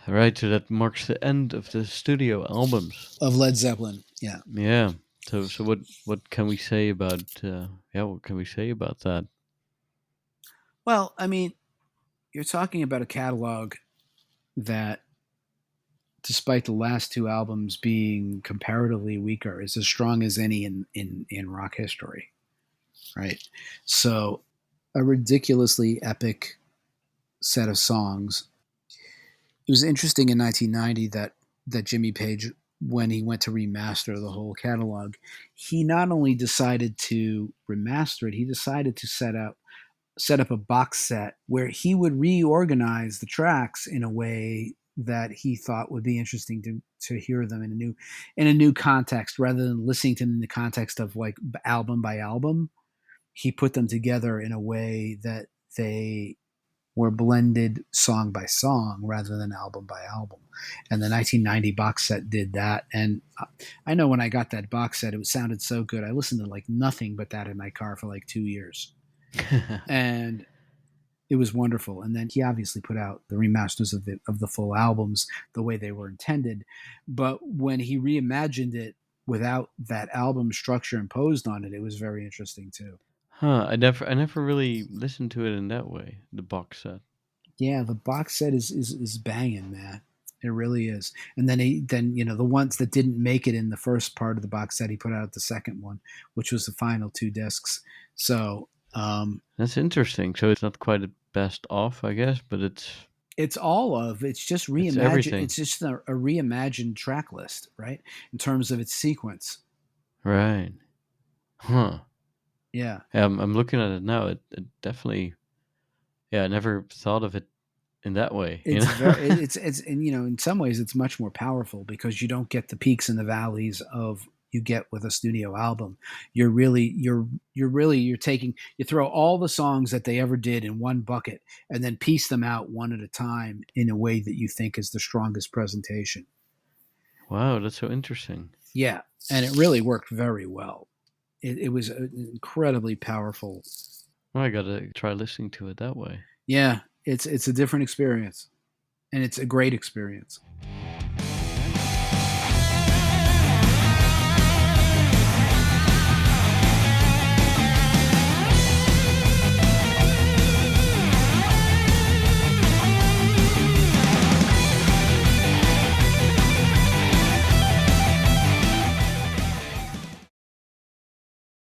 All right, so that marks the end of the studio albums. of Led Zeppelin. Yeah. Yeah. So what can we say about what can we say about that? Well, I mean, you're talking about a catalog that, despite the last two albums being comparatively weaker, is as strong as any in rock history, right? So, a ridiculously epic set of songs. It was interesting in 1990 that Jimmy Page, when he went to remaster the whole catalog, he not only decided to remaster it, he decided to set up a box set where he would reorganize the tracks in a way that he thought would be interesting to hear them in a new context, rather than listening to them in the context of like album by album. He put them together in a way that they were blended song by song rather than album by album. And the 1990 box set did that. And I know when I got that box set, it sounded so good. I listened to like nothing but that in my car for like 2 years. And it was wonderful. And then he obviously put out the remasters of the full albums the way they were intended. But when he reimagined it without that album structure imposed on it, it was very interesting too. Huh, I never really listened to it in that way, the box set. Yeah, the box set is banging, man. It really is. And then the ones that didn't make it in the first part of the box set, he put out the second one, which was the final two discs. So That's interesting. So it's not quite a best of, I guess, but it's just it's reimagined. everything. It's just a reimagined track list, right? In terms of its sequence. Right. Huh. Yeah, Yeah, I'm looking at it now. It definitely. Yeah, I never thought of it in that way. You it's know. very it's and in some ways it's much more powerful because you don't get the peaks and the valleys of you get with a studio album. You're taking, you throw all the songs that they ever did in one bucket and then piece them out one at a time in a way that you think is the strongest presentation. Wow, that's so interesting. Yeah, and it really worked very well. It was an incredibly powerful. Well, I gotta try listening to it that way. Yeah, it's a different experience, and it's a great experience.